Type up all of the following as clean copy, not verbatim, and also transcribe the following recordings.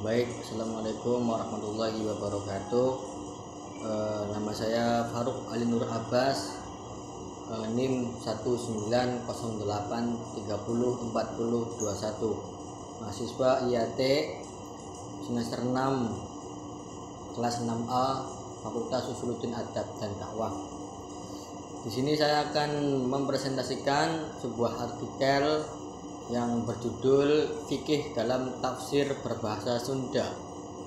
Baik, assalamualaikum warahmatullahi wabarakatuh. Nama saya Faruk Ali Nur Abbas, NIM 1908304021, mahasiswa IAT semester 6 kelas 6A Fakultas Usuluddin Adab dan Dakwah. Di sini saya akan mempresentasikan sebuah artikel yang berjudul Fikih dalam Tafsir Berbahasa Sunda,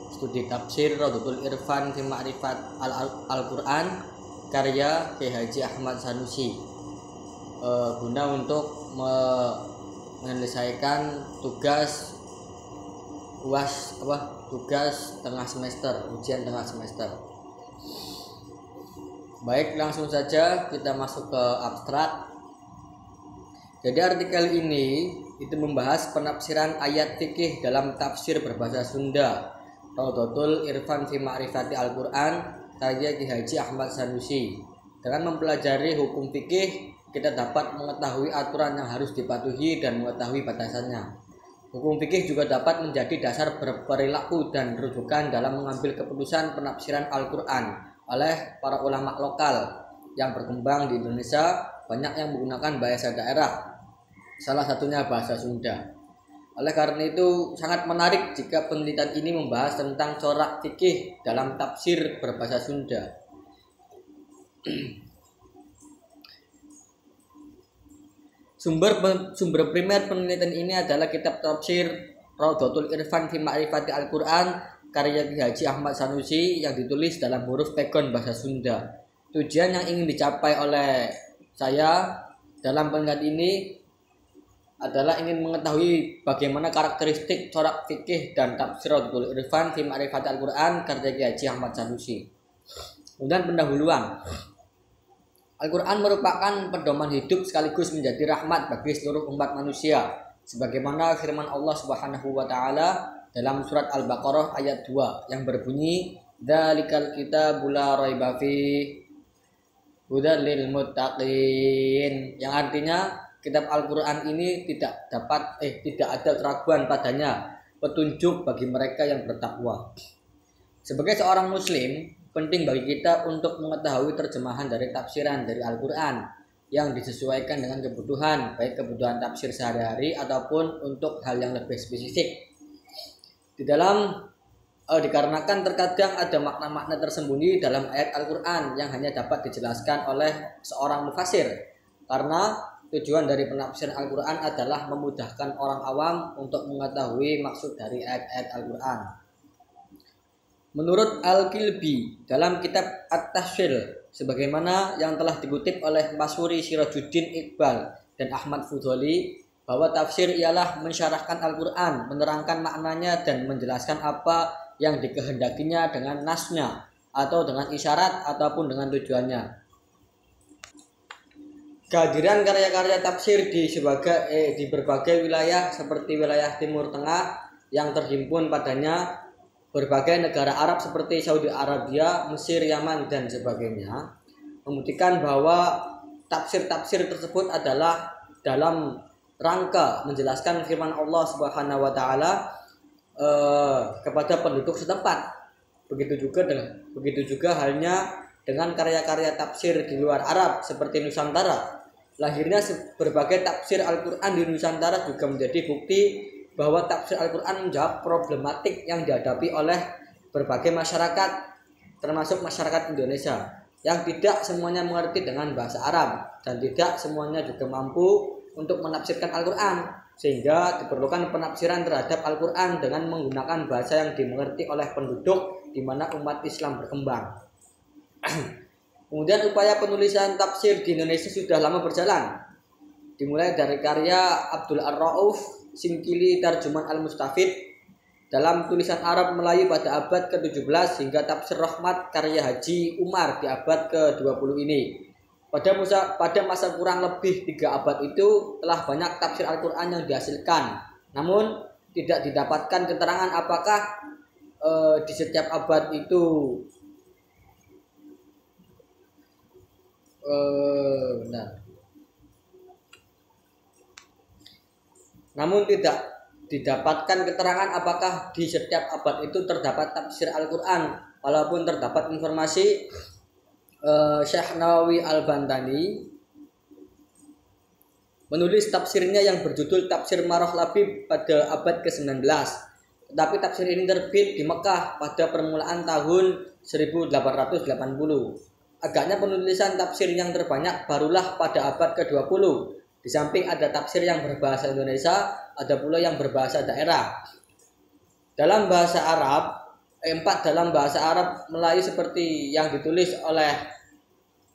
Studi Tafsir Raudhatul Irfan fi Ma'rifat Al-Quran, karya Kiai Haji Ahmad Sanusi, guna untuk menyelesaikan tugas tugas tengah semester, ujian tengah semester. Baik, langsung saja kita masuk ke abstrak. Jadi artikel ini itu membahas penafsiran ayat fikih dalam tafsir berbahasa Sunda, Raudhatul Irfan fi Ma'rifati Al-Quran, karya Kiai Haji Ahmad Sanusi. Dengan mempelajari hukum fikih, kita dapat mengetahui aturan yang harus dipatuhi dan mengetahui batasannya. Hukum fikih juga dapat menjadi dasar berperilaku dan rujukan dalam mengambil keputusan penafsiran Al-Quran oleh para ulama lokal yang berkembang di Indonesia. Banyak yang menggunakan bahasa daerah, salah satunya bahasa Sunda. Oleh karena itu sangat menarik jika penelitian ini membahas tentang corak fikih dalam tafsir berbahasa Sunda. Sumber primer penelitian ini adalah kitab tafsir Raudhatul Irfan fi Ma'rifati Al-Quran, karya Kiai Haji Ahmad Sanusi, yang ditulis dalam huruf pegon bahasa Sunda. Tujuan yang ingin dicapai oleh saya dalam penelitian ini adalah ingin mengetahui bagaimana karakteristik corak fikih dan tafsir Raudhatul Irfan fi Ma'rifati Al-Quran, karya Kiai Haji Ahmad Sanusi. Kemudian pendahuluan. Al-Quran merupakan pedoman hidup sekaligus menjadi rahmat bagi seluruh umat manusia, sebagaimana firman Allah Subhanahu wa taala dalam surat Al-Baqarah ayat 2 yang berbunyi, "Dzalikal kitabul la raiba fihi hudal lil muttaqin," yang artinya kitab Al-Quran ini tidak ada keraguan padanya, petunjuk bagi mereka yang bertakwa. Sebagai seorang muslim, penting bagi kita untuk mengetahui terjemahan dari tafsiran dari Al-Quran yang disesuaikan dengan kebutuhan, baik kebutuhan tafsir sehari-hari ataupun untuk hal yang lebih spesifik. Dikarenakan terkadang ada makna-makna tersembunyi dalam ayat Al-Quran yang hanya dapat dijelaskan oleh seorang mufasir, karena tujuan dari penafsiran Al-Quran adalah memudahkan orang awam untuk mengetahui maksud dari ayat-ayat Al-Quran. Menurut Al-Kilbi dalam kitab At-Tafsir, sebagaimana yang telah dikutip oleh Masuri Sirajuddin Iqbal dan Ahmad Fudholi, bahwa tafsir ialah mensyarahkan Al-Quran, menerangkan maknanya dan menjelaskan apa yang dikehendakinya dengan nasnya atau dengan isyarat ataupun dengan tujuannya. Kehadiran karya-karya tafsir di berbagai wilayah seperti wilayah Timur Tengah yang terhimpun padanya berbagai negara Arab seperti Saudi Arabia, Mesir, Yaman, dan sebagainya, membuktikan bahwa tafsir-tafsir tersebut adalah dalam rangka menjelaskan firman Allah Subhanahu wa taala kepada penduduk setempat. Begitu juga halnya dengan karya-karya tafsir di luar Arab seperti Nusantara. Lahirnya berbagai tafsir Al-Quran di Nusantara juga menjadi bukti bahwa tafsir Al-Quran menjawab problematik yang dihadapi oleh berbagai masyarakat, termasuk masyarakat Indonesia, yang tidak semuanya mengerti dengan bahasa Arab dan tidak semuanya juga mampu untuk menafsirkan Al-Quran, sehingga diperlukan penafsiran terhadap Al-Quran dengan menggunakan bahasa yang dimengerti oleh penduduk di mana umat Islam berkembang. Kemudian upaya penulisan tafsir di Indonesia sudah lama berjalan, dimulai dari karya Abdul Ar-Rauf Singkili Tarjuman Al-Mustafid dalam tulisan Arab Melayu pada abad ke-17 hingga tafsir Rahmat karya Haji Umar di abad ke-20 ini. Pada masa kurang lebih 3 abad itu telah banyak tafsir Al-Quran yang dihasilkan, namun tidak didapatkan keterangan apakah di setiap abad itu benar. Namun tidak didapatkan keterangan apakah di setiap abad itu terdapat tafsir Al-Quran, walaupun terdapat informasi Syekh Nawawi Al-Bantani menulis tafsirnya yang berjudul Tafsir Marah Labib pada abad ke-19. Tetapi tafsir ini terbit di Mekah pada permulaan tahun 1880. Agaknya penulisan tafsir yang terbanyak barulah pada abad ke-20. Di samping ada tafsir yang berbahasa Indonesia, ada pula yang berbahasa daerah. Dalam bahasa Arab Melayu seperti yang ditulis oleh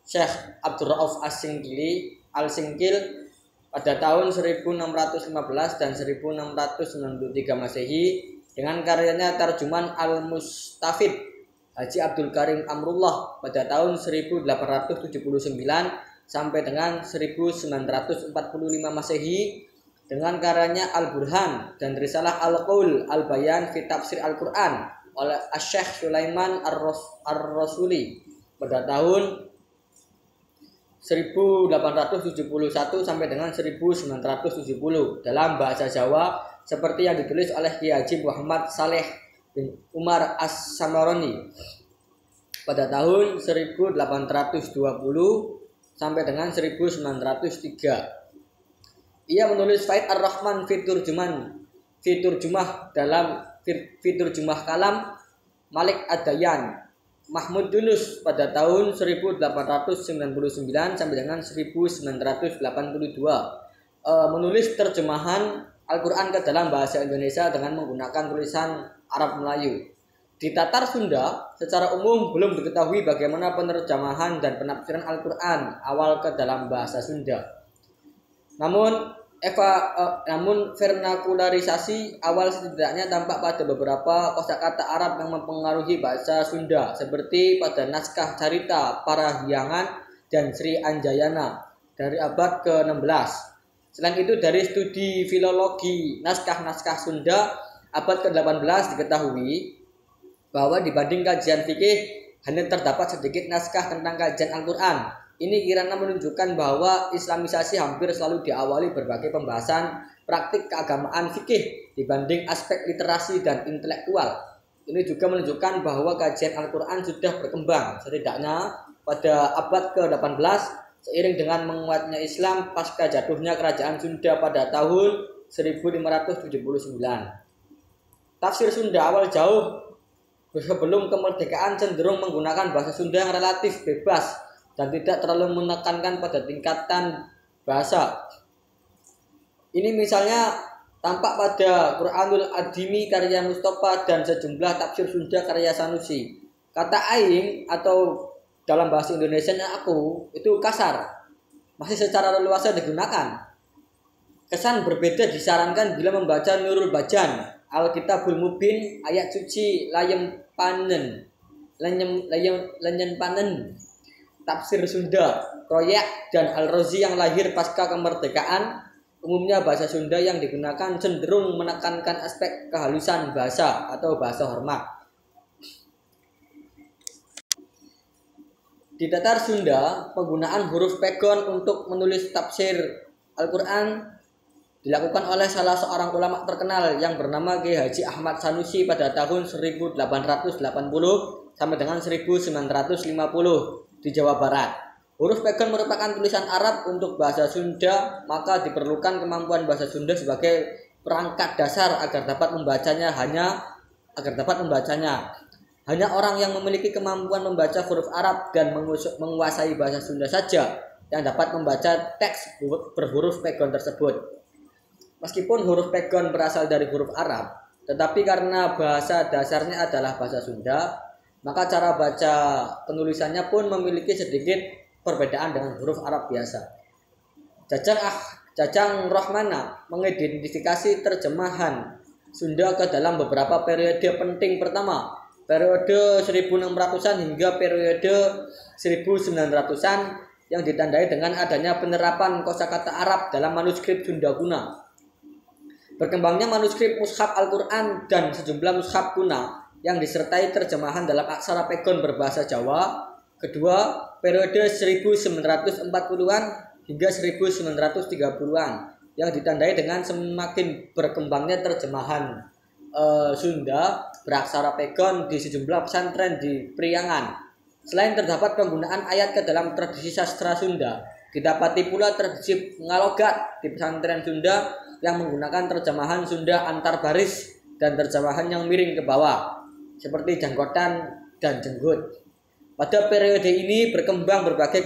Syekh Abdul Rauf Al-Singkil pada tahun 1615 dan 1693 Masehi dengan karyanya Tarjuman Al-Mustafid Haji Abdul Karim Amrullah pada tahun 1879 sampai dengan 1945 Masehi dengan karyanya Al-Burhan dan risalah Al-Qaul Al-Bayan fi Tafsir Al-Quran oleh Syekh Sulaiman Ar-Rasuli pada tahun 1871 sampai dengan 1970 dalam bahasa Jawa seperti yang ditulis oleh Kiai Haji Muhammad Saleh bin Umar As-Samaroni pada tahun 1820 sampai dengan 1903. Ia menulis Faid Ar-Rahman Fitur Jumah dalam Fitur Jumah Kalam Malik Ad-Dayan Mahmud Yunus pada tahun 1899 sampai dengan 1982 menulis terjemahan Al-Quran ke dalam bahasa Indonesia dengan menggunakan tulisan Arab Melayu. Di Tatar Sunda secara umum belum diketahui bagaimana penerjemahan dan penafsiran Al-Quran awal ke dalam bahasa Sunda. Namun vernakularisasi awal setidaknya tampak pada beberapa kosakata Arab yang mempengaruhi bahasa Sunda seperti pada naskah carita Parahyangan dan Sri Anjayana dari abad ke-16. Selain itu dari studi filologi naskah-naskah Sunda abad ke-18 diketahui bahwa dibanding kajian fikih hanya terdapat sedikit naskah tentang kajian Al-Quran. Ini kiranya menunjukkan bahwa Islamisasi hampir selalu diawali berbagai pembahasan praktik keagamaan fikih dibanding aspek literasi dan intelektual. Ini juga menunjukkan bahwa kajian Al-Quran sudah berkembang setidaknya pada abad ke-18 seiring dengan menguatnya Islam pasca jatuhnya kerajaan Sunda pada tahun 1579. Tafsir Sunda awal jauh sebelum kemerdekaan cenderung menggunakan bahasa Sunda yang relatif bebas dan tidak terlalu menekankan pada tingkatan bahasa. Ini misalnya tampak pada Quranul Adimi karya Mustafa dan sejumlah tafsir Sunda karya Sanusi. Kata aing atau dalam bahasa Indonesianya aku itu kasar, masih secara leluasa digunakan. Kesan berbeda disarankan bila membaca Nurul Bajan, Alkitabul Mubin, ayat suci Layem Panen, Tafsir Sunda, Kroyek dan Al-Razi yang lahir pasca kemerdekaan. Umumnya bahasa Sunda yang digunakan cenderung menekankan aspek kehalusan bahasa atau bahasa hormat. Di Tatar Sunda, penggunaan huruf pegon untuk menulis tafsir Al-Quran dilakukan oleh salah seorang ulama terkenal yang bernama Kiai Haji Ahmad Sanusi pada tahun 1880 sampai dengan 1950 di Jawa Barat. Huruf pegon merupakan tulisan Arab untuk bahasa Sunda, maka diperlukan kemampuan bahasa Sunda sebagai perangkat dasar agar dapat membacanya. Hanya orang yang memiliki kemampuan membaca huruf Arab dan menguasai bahasa Sunda saja yang dapat membaca teks berhuruf pegon tersebut. Meskipun huruf pegon berasal dari huruf Arab, tetapi karena bahasa dasarnya adalah bahasa Sunda, maka cara baca penulisannya pun memiliki sedikit perbedaan dengan huruf Arab biasa. Jajang Rahmana mengidentifikasi terjemahan Sunda ke dalam beberapa periode penting. Pertama, periode 1600-an hingga periode 1900-an yang ditandai dengan adanya penerapan kosakata Arab dalam manuskrip Sunda kuna. Berkembangnya manuskrip mushaf Al-Quran dan sejumlah mushaf kuna yang disertai terjemahan dalam aksara pegon berbahasa Jawa. Kedua, periode 1940-an hingga 1930-an yang ditandai dengan semakin berkembangnya terjemahan Sunda beraksara pegon di sejumlah pesantren di Priangan. Selain terdapat penggunaan ayat ke dalam tradisi sastra Sunda, didapati pula tradisi ngalogat di pesantren Sunda yang menggunakan terjemahan Sunda antar baris dan terjemahan yang miring ke bawah, seperti janggotan dan jenggut. Pada periode ini berkembang berbagai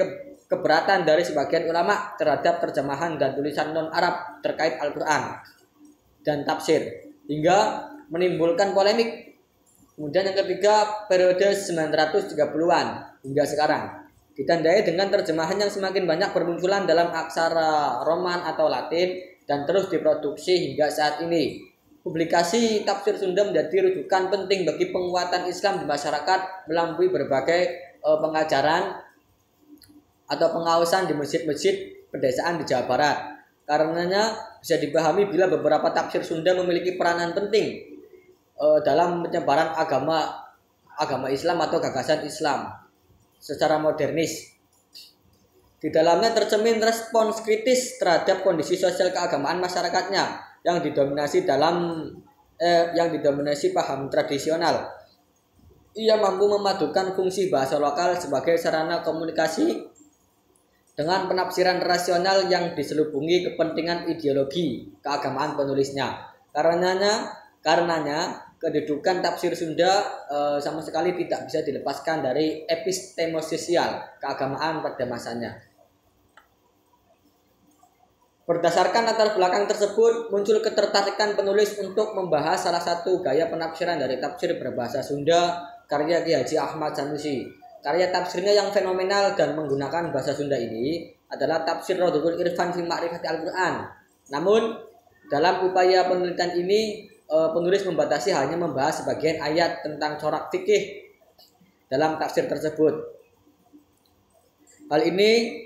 keberatan dari sebagian ulama terhadap terjemahan dan tulisan non-Arab terkait Al-Quran dan tafsir, hingga menimbulkan polemik. Kemudian yang ketiga, periode 930-an hingga sekarang ditandai dengan terjemahan yang semakin banyak bermunculan dalam aksara Roman atau Latin dan terus diproduksi hingga saat ini. Publikasi tafsir Sunda menjadi rujukan penting bagi penguatan Islam di masyarakat melalui berbagai pengajaran atau pengawasan di masjid-masjid pedesaan di Jawa Barat. Karenanya bisa dipahami bila beberapa tafsir Sunda memiliki peranan penting dalam penyebaran agama Islam atau gagasan Islam secara modernis. Di dalamnya tercermin respons kritis terhadap kondisi sosial keagamaan masyarakatnya yang didominasi paham tradisional. Ia mampu memadukan fungsi bahasa lokal sebagai sarana komunikasi dengan penafsiran rasional yang diselubungi kepentingan ideologi keagamaan penulisnya. Karenanya kedudukan tafsir Sunda sama sekali tidak bisa dilepaskan dari epistemososial keagamaan pada masanya. Berdasarkan latar belakang tersebut, muncul ketertarikan penulis untuk membahas salah satu gaya penafsiran dari tafsir berbahasa Sunda karya Ki Haji Ahmad Sanusi. Karya tafsirnya yang fenomenal dan menggunakan bahasa Sunda ini adalah tafsir Raudhatul Irfan fi Ma'rifati Al-Quran. Namun, dalam upaya penelitian ini, penulis membatasi hanya membahas sebagian ayat tentang corak fikih dalam tafsir tersebut. Hal ini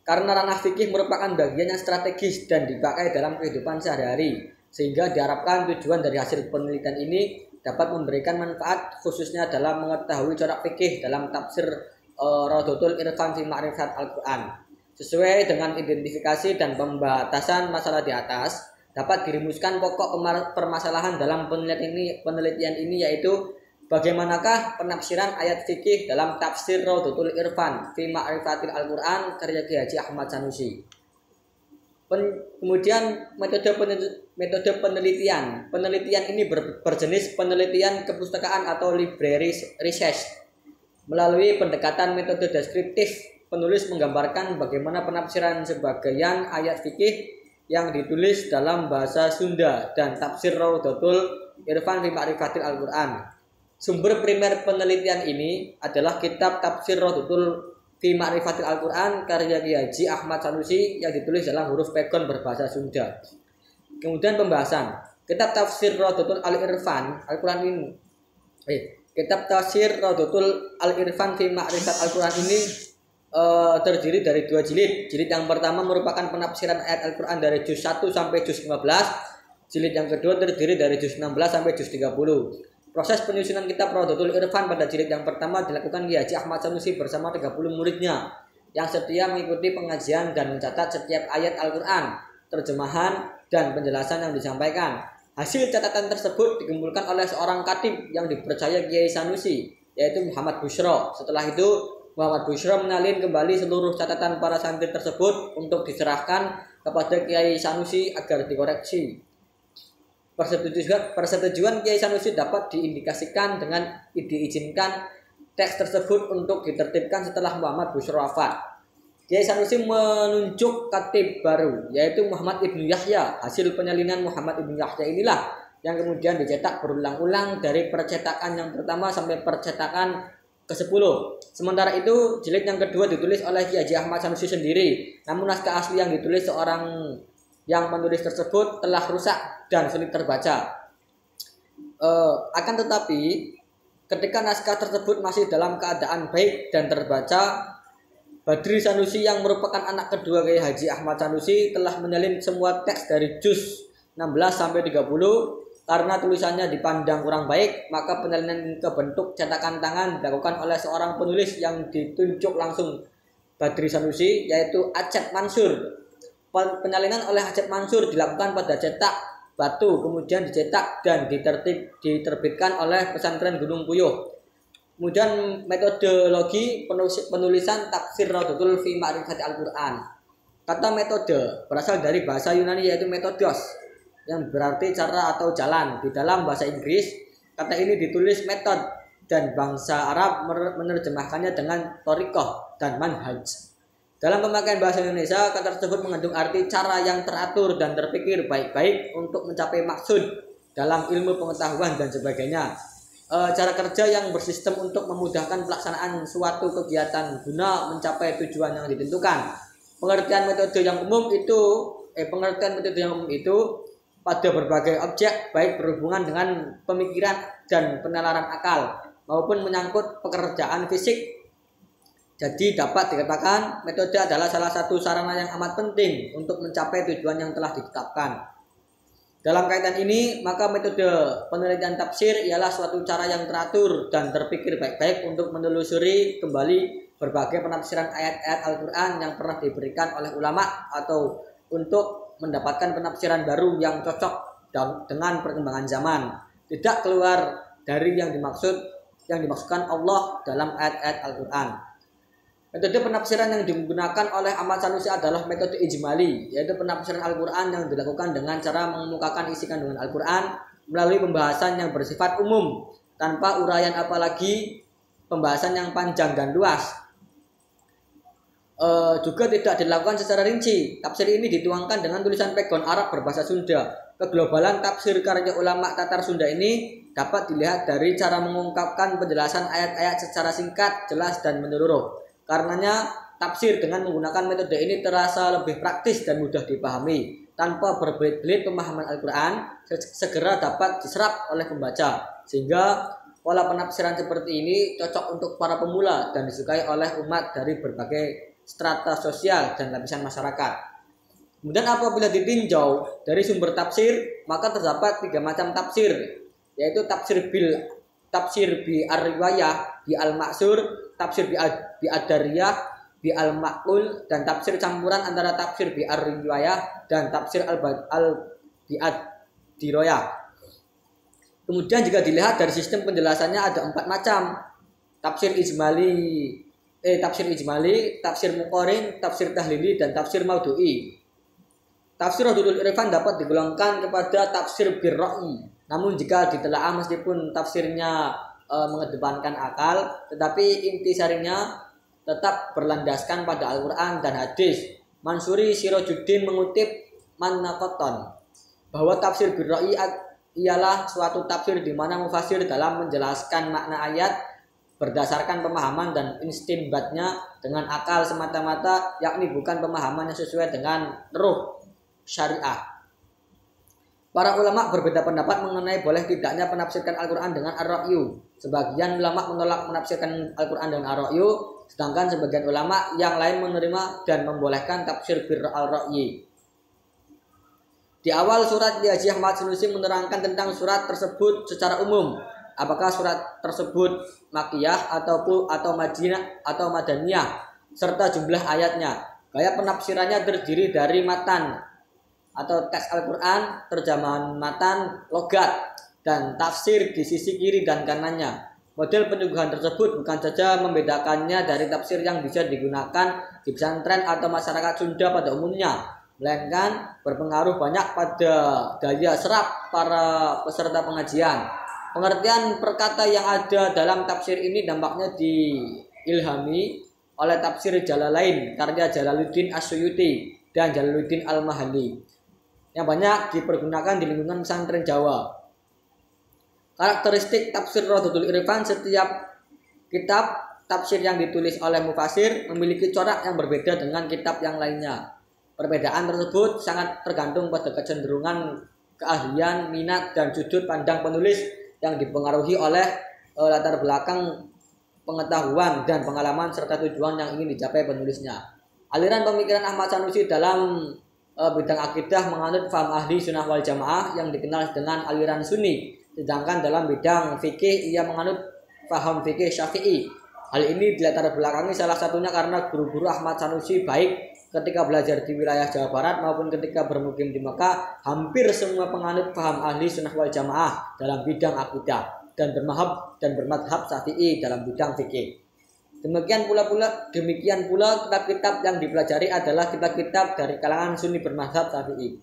karena ranah fikih merupakan bagian yang strategis dan dipakai dalam kehidupan sehari-hari, sehingga diharapkan tujuan dari hasil penelitian ini dapat memberikan manfaat khususnya dalam mengetahui corak fikih dalam tafsir Raudhatul Irfan fi Ma'rifat Al-Quran. Sesuai dengan identifikasi dan pembatasan masalah di atas, dapat dirumuskan pokok permasalahan dalam penelitian ini yaitu bagaimanakah penafsiran ayat fikih dalam tafsir Raudhatul Irfan fi Ma'rifatil Al-Quran karya Ki Haji Ahmad Sanusi. Kemudian metode penelitian. Penelitian ini berjenis penelitian kepustakaan atau library research. Melalui pendekatan metode deskriptif, penulis menggambarkan bagaimana penafsiran sebagian ayat fikih yang ditulis dalam bahasa Sunda dan tafsir Raudhatul Irfan fi Ma'rifatil Al-Quran. Sumber primer penelitian ini adalah kitab tafsir Raudhatul fi Ma'rifatil Al-Quran karya Ki Haji Ahmad Sanusi yang ditulis dalam huruf pegon berbahasa Sunda. Kemudian pembahasan. Kitab tafsir Raudhatul Al-Irfan Al-Quran ini kitab tafsir Raudhatul Al-Irfan fi Ma'rifat Al-Quran ini terdiri dari 2 jilid. Jilid yang pertama merupakan penafsiran ayat Al-Quran dari juz 1 sampai juz 15. Jilid yang kedua terdiri dari juz 16 sampai juz 30. Proses penyusunan kitab Raudhatul Irfan pada jilid yang pertama dilakukan Ki Haji Ahmad Sanusi bersama 30 muridnya yang setia mengikuti pengajian dan mencatat setiap ayat Al-Quran, terjemahan dan penjelasan yang disampaikan. Hasil catatan tersebut dikumpulkan oleh seorang khatib yang dipercaya Kiai Sanusi, yaitu Muhammad Busyra. Setelah itu Muhammad Busyra menalin kembali seluruh catatan para santri tersebut untuk diserahkan kepada Kiai Sanusi agar dikoreksi. Persetujuan Kiai Sanusi dapat diindikasikan dengan diizinkan teks tersebut untuk ditertibkan setelah Muhammad Busyra wafat. Kiai Sanusi menunjuk khatib baru, yaitu Muhammad Ibnu Yahya. Hasil penyalinan Muhammad Ibnu Yahya inilah yang kemudian dicetak berulang-ulang dari percetakan yang pertama sampai percetakan ke-10. Sementara itu, jilid yang kedua ditulis oleh Ki Haji Ahmad Sanusi sendiri. Namun naskah asli yang ditulis seorang yang menulis tersebut telah rusak dan sulit terbaca. Akan tetapi, ketika naskah tersebut masih dalam keadaan baik dan terbaca, Badri Sanusi yang merupakan anak kedua Kiai Haji Ahmad Sanusi telah menyalin semua teks dari juz 16 sampai 30. Karena tulisannya dipandang kurang baik, maka penyalinan ke bentuk cetakan tangan dilakukan oleh seorang penulis yang ditunjuk langsung Badri Sanusi, yaitu Acep Mansur. Penyalinan oleh Hajat Mansur dilakukan pada cetak batu, kemudian dicetak dan diterbitkan oleh pesantren Gunung Puyuh. Kemudian metodologi penulisan tafsir Rawdatul fi Ma'rifati Al-Quran. Kata metode berasal dari bahasa Yunani yaitu metodos, yang berarti cara atau jalan. Di dalam bahasa Inggris, kata ini ditulis metode dan bangsa Arab menerjemahkannya dengan thoriqah dan manhaj. Dalam pemakaian bahasa Indonesia, kata tersebut mengandung arti cara yang teratur dan terpikir baik-baik untuk mencapai maksud dalam ilmu pengetahuan dan sebagainya. Cara kerja yang bersistem untuk memudahkan pelaksanaan suatu kegiatan guna mencapai tujuan yang ditentukan. Pengertian metode yang umum itu pada berbagai objek baik berhubungan dengan pemikiran dan penalaran akal maupun menyangkut pekerjaan fisik. Jadi dapat dikatakan metode adalah salah satu sarana yang amat penting untuk mencapai tujuan yang telah ditetapkan. Dalam kaitan ini, maka metode penelitian tafsir ialah suatu cara yang teratur dan terpikir baik-baik untuk menelusuri kembali berbagai penafsiran ayat-ayat Al-Quran yang pernah diberikan oleh ulama atau untuk mendapatkan penafsiran baru yang cocok dengan perkembangan zaman, tidak keluar dari yang dimaksudkan Allah dalam ayat-ayat Al-Quran. Metode penafsiran yang digunakan oleh Ahmad Sanusi adalah metode ijmali, yaitu penafsiran Al-Quran yang dilakukan dengan cara mengemukakan isi kandungan Al-Quran melalui pembahasan yang bersifat umum, tanpa uraian apalagi pembahasan yang panjang dan luas. Juga tidak dilakukan secara rinci. Tafsir ini dituangkan dengan tulisan pegon Arab berbahasa Sunda. Keglobalan tafsir karya ulama Tatar Sunda ini dapat dilihat dari cara mengungkapkan penjelasan ayat-ayat secara singkat, jelas, dan menyeluruh. Karenanya tafsir dengan menggunakan metode ini terasa lebih praktis dan mudah dipahami. Tanpa berbelit-belit, pemahaman Al-Quran segera dapat diserap oleh pembaca, sehingga pola penafsiran seperti ini cocok untuk para pemula dan disukai oleh umat dari berbagai strata sosial dan lapisan masyarakat. Kemudian apabila ditinjau dari sumber tafsir, maka terdapat 3 macam tafsir, yaitu tafsir bi ar-riwayah, bi al-maksur, tafsir bi ad-dariyah, bi al-maqul, dan tafsir campuran antara tafsir bi ar-riwayah dan tafsir bi ad-dirayah. Kemudian jika dilihat dari sistem penjelasannya ada 4 macam. Tafsir ijmali, tafsir muqarin, tafsir tahlili, dan tafsir maudu'i. Tafsir Rawdatul Irfan dapat digolongkan kepada tafsir bir-ra'yi. Namun jika ditelaah meskipun tafsirnya mengedepankan akal, tetapi intisarinya tetap berlandaskan pada Al-Quran dan hadis. Mansuri Sirojuddin mengutip Manaqatan bahwa tafsir bir-ra'yi ialah suatu tafsir di mana mufasir dalam menjelaskan makna ayat berdasarkan pemahaman dan istinbatnya dengan akal semata-mata, yakni bukan pemahaman yang sesuai dengan ruh syariah. Para ulama berbeda pendapat mengenai boleh tidaknya penafsirkan Al-Quran dengan ar-ra'yu. Sebagian ulama menolak menafsirkan Al-Quran dengan ar-ra'yu, sedangkan sebagian ulama yang lain menerima dan membolehkan tafsir bir al-ra'yi. Di awal surat Haji Ahmad Sanusi menerangkan tentang surat tersebut secara umum. Apakah surat tersebut Makkiyah atau Madinah atau Madaniyah, serta jumlah ayatnya. Gaya penafsirannya terdiri dari matan atau teks Al-Quran, terjemahan matan, logat, dan tafsir di sisi kiri dan kanannya. Model penyuguhan tersebut bukan saja membedakannya dari tafsir yang bisa digunakan di pesantren atau masyarakat Sunda pada umumnya, melainkan berpengaruh banyak pada daya serap para peserta pengajian. Pengertian perkata yang ada dalam tafsir ini dampaknya diilhami oleh tafsir Jalalain karya Jalaluddin As-Suyuti dan Jalaluddin Al-Mahalli yang banyak dipergunakan di lingkungan pesantren Jawa. Karakteristik tafsir Rawdatul Irfan: setiap kitab tafsir yang ditulis oleh mufasir memiliki corak yang berbeda dengan kitab yang lainnya. Perbedaan tersebut sangat tergantung pada kecenderungan, keahlian, minat, dan sudut pandang penulis yang dipengaruhi oleh latar belakang pengetahuan dan pengalaman serta tujuan yang ingin dicapai penulisnya. Aliran pemikiran Ahmad Sanusi dalam bidang akidah menganut paham ahli sunnah wal jamaah yang dikenal dengan aliran sunni, sedangkan dalam bidang fikih ia menganut paham fikih syafi'i. Hal ini dilatar belakangi salah satunya karena guru-guru Ahmad Sanusi baik ketika belajar di wilayah Jawa Barat maupun ketika bermukim di Mekah, hampir semua penganut paham ahli sunnah wal jamaah dalam bidang akidah dan bermadhab Syafi'i dalam bidang fikih. Demikian pula kitab-kitab yang dipelajari adalah kitab-kitab dari kalangan Sunni bermadhab Syafi'i.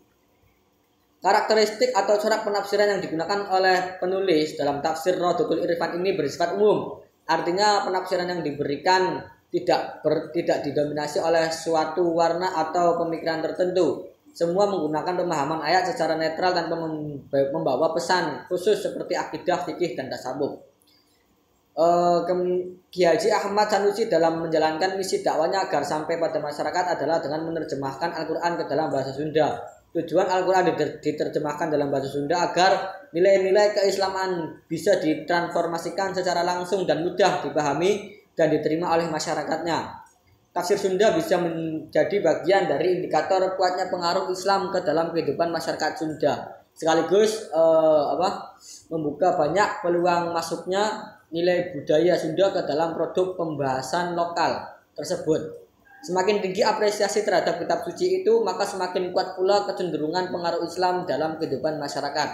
Karakteristik atau corak penafsiran yang digunakan oleh penulis dalam tafsir Rawdatul Irfan ini bersifat umum. Artinya penafsiran yang diberikan tidak didominasi oleh suatu warna atau pemikiran tertentu. Semua menggunakan pemahaman ayat secara netral tanpa membawa pesan khusus seperti akidah, fikih, dan tasawuf. Kiai Haji Ahmad Sanusi dalam menjalankan misi dakwanya agar sampai pada masyarakat adalah dengan menerjemahkan Al-Quran ke dalam bahasa Sunda. Tujuan Al-Quran diterjemahkan dalam bahasa Sunda agar nilai-nilai keislaman bisa ditransformasikan secara langsung dan mudah dipahami dan diterima oleh masyarakatnya. Tafsir Sunda bisa menjadi bagian dari indikator kuatnya pengaruh Islam ke dalam kehidupan masyarakat Sunda, sekaligus membuka banyak peluang masuknya nilai budaya Sunda ke dalam produk pembahasan lokal tersebut. Semakin tinggi apresiasi terhadap kitab suci itu, maka semakin kuat pula kecenderungan pengaruh Islam dalam kehidupan masyarakat.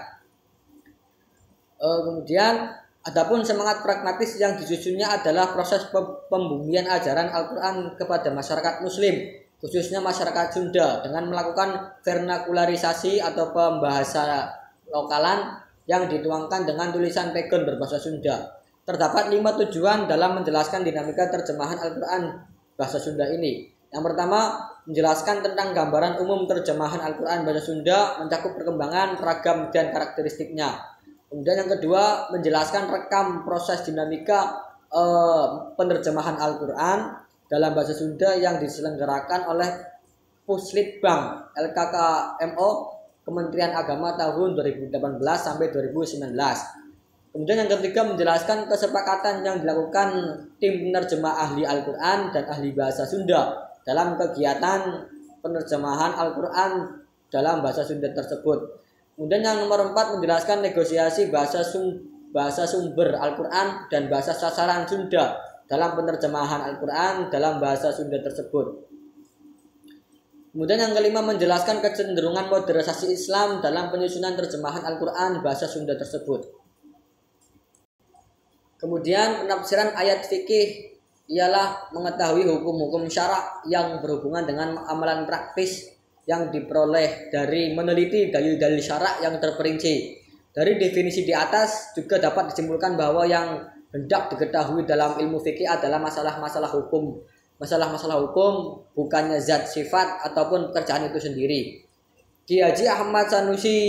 Kemudian adapun semangat pragmatis yang disusunnya adalah proses pembumian ajaran Al-Quran kepada masyarakat Muslim, khususnya masyarakat Sunda, dengan melakukan vernakularisasi atau pembahasa lokalan yang dituangkan dengan tulisan pegon berbahasa Sunda. Terdapat 5 tujuan dalam menjelaskan dinamika terjemahan Al-Quran bahasa Sunda ini. Yang pertama, menjelaskan tentang gambaran umum terjemahan Al-Quran bahasa Sunda, mencakup perkembangan, ragam, dan karakteristiknya. Kemudian yang kedua, menjelaskan rekam proses dinamika penerjemahan Al-Quran dalam bahasa Sunda yang diselenggarakan oleh Puslitbang LKKMO Kementerian Agama tahun 2018 sampai 2019. Kemudian yang ketiga, menjelaskan kesepakatan yang dilakukan tim penerjemah ahli Al-Quran dan ahli bahasa Sunda dalam kegiatan penerjemahan Al-Quran dalam bahasa Sunda tersebut. Kemudian yang nomor 4, menjelaskan negosiasi bahasa sumber Al-Quran dan bahasa sasaran Sunda dalam penerjemahan Al-Quran dalam bahasa Sunda tersebut. Kemudian yang kelima, menjelaskan kecenderungan modernisasi Islam dalam penyusunan terjemahan Al-Quran bahasa Sunda tersebut. Kemudian penafsiran ayat fikih ialah mengetahui hukum-hukum syarak yang berhubungan dengan amalan praktis yang diperoleh dari meneliti dalil-dalil syarak yang terperinci. Dari definisi di atas juga dapat disimpulkan bahwa yang hendak diketahui dalam ilmu fikih adalah masalah-masalah hukum. Masalah-masalah hukum bukannya zat, sifat ataupun pekerjaan itu sendiri. Kiai Haji Ahmad Sanusi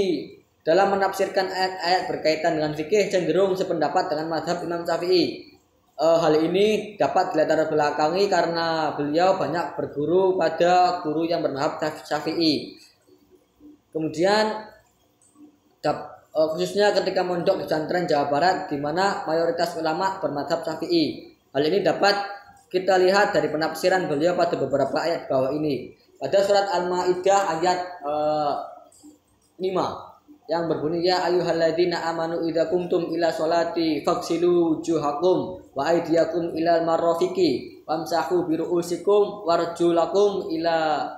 dalam menafsirkan ayat-ayat berkaitan dengan fikih cenderung sependapat dengan mazhab Imam Syafi'i. Hal ini dapat dilatar belakangi karena beliau banyak berguru pada guru yang bermazhab Syafi'i. Kemudian khususnya ketika mondok di pesantren Jawa Barat di mana mayoritas ulama bermazhab Syafi'i. Hal ini dapat kita lihat dari penafsiran beliau pada beberapa ayat bawah ini. Pada surat Al-Maidah ayat 5 yang berbunyi, ya ayyuhalladzina amanu idza qumtum ila sholati faghsilu wujuhakum wa aydiyakum ilal marafiqi wamsahu bi ru'usikum warjulakum ila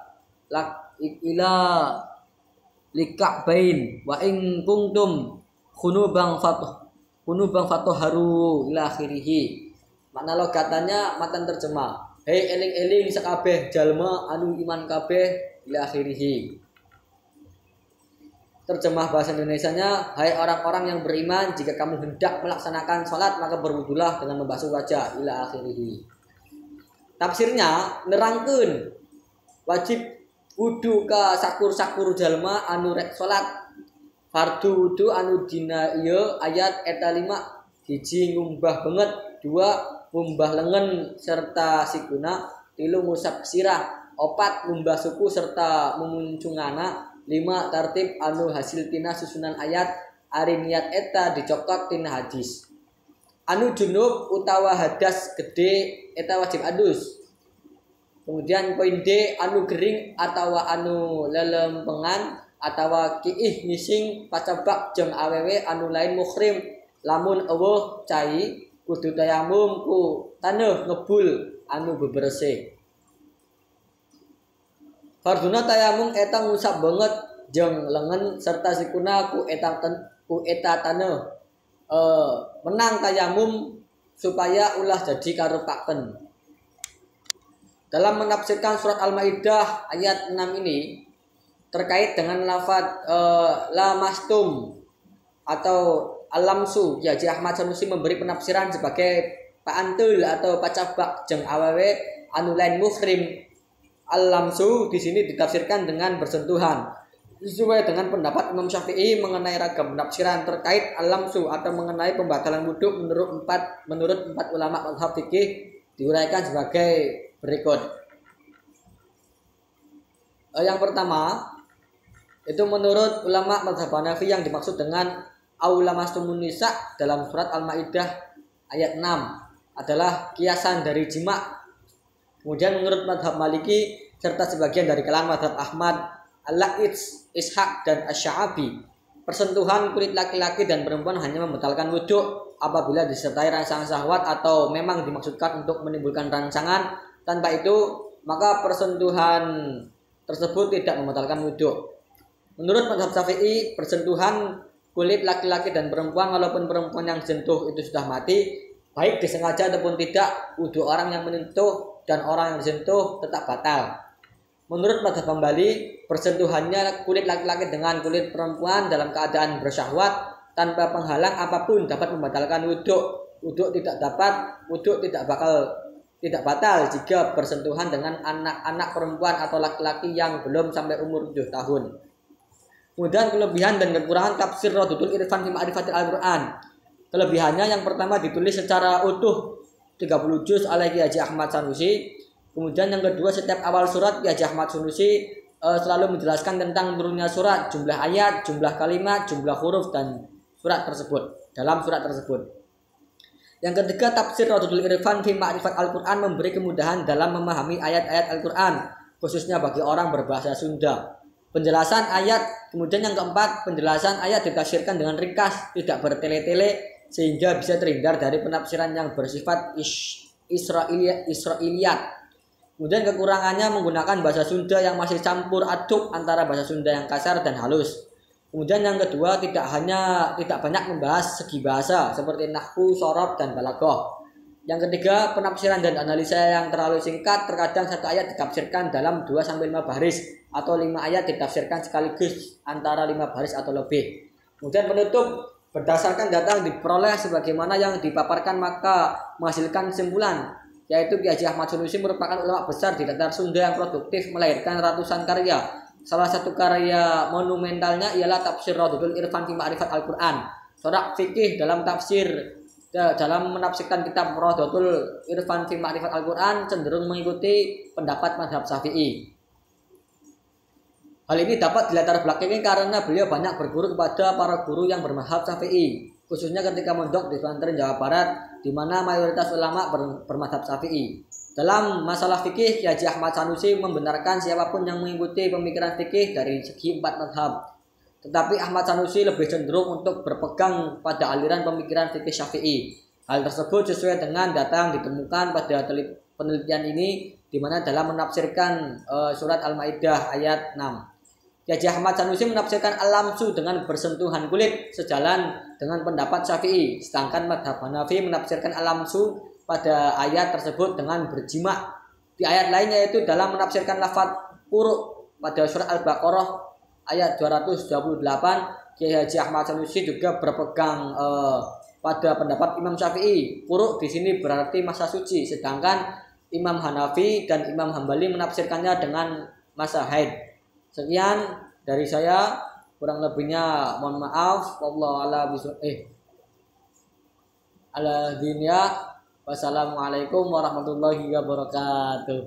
lika'bain wa in kuntum khunuban fatahharu ila akhirih. Makna logatanya matan terjemah, hei eling-eling sakabeh jalma anu iman kabeh ila akhirih. Terjemah bahasa Indonesianya, hai orang-orang yang beriman, jika kamu hendak melaksanakan sholat maka berwudulah dengan membasuh wajah ila akhirih. Tafsirnya nerangkeun wajib wudu ka sakur-sakur jalma anu rek sholat. Fardu wudu anu dina ieu ayat eta 5, hiji ngumbah banget, 2 ngumbah lengan serta sikuna, 3 ngusap sirah, 4 ngumbah suku serta mumuncungana, 5 tartib anu hasil tina susunan ayat ari niat eta dicokot tina hadis. Anu junub utawa hadas gede eta wajib adus. Kemudian poin D, anu gering atawa anu lelempengan atawa kiih ngising pacabak jeung awewe anu lain muhrim lamun eueuh cai kudu tayamum ku taneuh ngebul anu bebersih. Farduna tayamum eta ngusap banget jeung lengan serta sikuna ku eta taneuh menang tayamum supaya ulah jadi karupaken. Dalam menafsirkan surat Al-Maidah ayat 6 ini terkait dengan lafaz lamastum atau alamsu, ya Ahmad Sanusi memberi penafsiran sebagai paantul atau pacabak jeung awewe anu lain muhrim. Alamsu di sini ditafsirkan dengan bersentuhan. Sesuai dengan pendapat Imam Syafi'i mengenai ragam penafsiran terkait alamsu atau mengenai pembatalan wudhu menurut empat ulama mazhab fikih diuraikan sebagai berikut. Yang pertama itu menurut ulama mazhab Hanafi yang dimaksud dengan aulamastumun nisa dalam surat Al-Maidah ayat 6 adalah kiasan dari jima. Kemudian menurut mazhab Maliki serta sebagian dari kalangan mazhab Ahmad, Al-La'its, Ishaq dan Asy-Sya'abi, persentuhan kulit laki-laki dan perempuan hanya membatalkan wudhu apabila disertai rangsangan syahwat atau memang dimaksudkan untuk menimbulkan rangsangan. Tanpa itu maka persentuhan tersebut tidak membatalkan wudhu. Menurut mazhab Syafi'i, persentuhan kulit laki-laki dan perempuan walaupun perempuan yang disentuh itu sudah mati, baik disengaja ataupun tidak, wudhu orang yang menyentuh dan orang yang disentuh tetap batal. Menurut mazhab Hambali, persentuhannya kulit laki-laki dengan kulit perempuan dalam keadaan bersyahwat tanpa penghalang apapun dapat membatalkan wudhu. Wudhu tidak batal jika bersentuhan dengan anak-anak perempuan atau laki-laki yang belum sampai umur 7 tahun. Kemudian kelebihan dan kekurangan tafsir Radudul Irfan fi Ma'rifatil Al-Qur'an. Kelebihannya yang pertama ditulis secara utuh 30 juz oleh Kiai Haji Ahmad Sanusi. Kemudian yang kedua, setiap awal surat Kiai Haji Ahmad Sanusi selalu menjelaskan tentang turunnya surat, jumlah ayat, jumlah kalimat, jumlah huruf dan surat tersebut dalam surat tersebut. Yang ketiga, tafsir Radudul Irfan fi Ma'rifat Al-Qur'an memberi kemudahan dalam memahami ayat-ayat Al-Qur'an, khususnya bagi orang berbahasa Sunda. Penjelasan ayat, kemudian yang keempat, penjelasan ayat ditafsirkan dengan ringkas, tidak bertele-tele sehingga bisa terhindar dari penafsiran yang bersifat Israiliyat. Kemudian kekurangannya menggunakan bahasa Sunda yang masih campur aduk antara bahasa Sunda yang kasar dan halus. Kemudian yang kedua, tidak banyak membahas segi bahasa seperti nahwu, shorof dan balaghah. Yang ketiga, penafsiran dan analisa yang terlalu singkat. Terkadang satu ayat ditafsirkan dalam 2-5 baris atau 5 ayat ditafsirkan sekaligus antara 5 baris atau lebih. Kemudian penutup, berdasarkan data yang diperoleh sebagaimana yang dipaparkan maka menghasilkan kesimpulan, yaitu Kiai Haji Ahmad Sanusi merupakan ulama besar di daerah Sunda yang produktif melahirkan ratusan karya. Salah satu karya monumentalnya ialah tafsir Radudul Irfan fi Ma'rifat Al-Qur'an. Seorang fikih dalam menafsirkan kitab Radudul Irfan fi Ma'rifat Al-Qur'an cenderung mengikuti pendapat mazhab Syafi'i. Hal ini dapat dilatar belakangi karena beliau banyak berguru kepada para guru yang bermazhab Syafi'i, khususnya ketika mondok di pesantren Jawa Barat, di mana mayoritas ulama bermazhab Syafi'i. Dalam masalah fikih, Kiai Haji Ahmad Sanusi membenarkan siapapun yang mengikuti pemikiran fikih dari segi 4 mazhab. Tetapi Ahmad Sanusi lebih cenderung untuk berpegang pada aliran pemikiran fikih Syafi'i. Hal tersebut sesuai dengan data yang ditemukan pada penelitian ini, di mana dalam menafsirkan surat Al-Maidah ayat 6. Kiai Haji Ahmad Sanusi menafsirkan alamsu dengan bersentuhan kulit sejalan dengan pendapat Syafi'i, sedangkan mazhab Hanafi menafsirkan alamsu pada ayat tersebut dengan berjima. Di ayat lainnya yaitu dalam menafsirkan lafaz quru pada surat Al-Baqarah ayat 228, Kiai Haji Ahmad Sanusi juga berpegang pada pendapat Imam Syafi'i. Quru di sini berarti masa suci, sedangkan Imam Hanafi dan Imam Hambali menafsirkannya dengan masa haid. Sekian dari saya, kurang lebihnya mohon maaf. Wallahu ala dunya. Wassalamualaikum warahmatullahi wabarakatuh.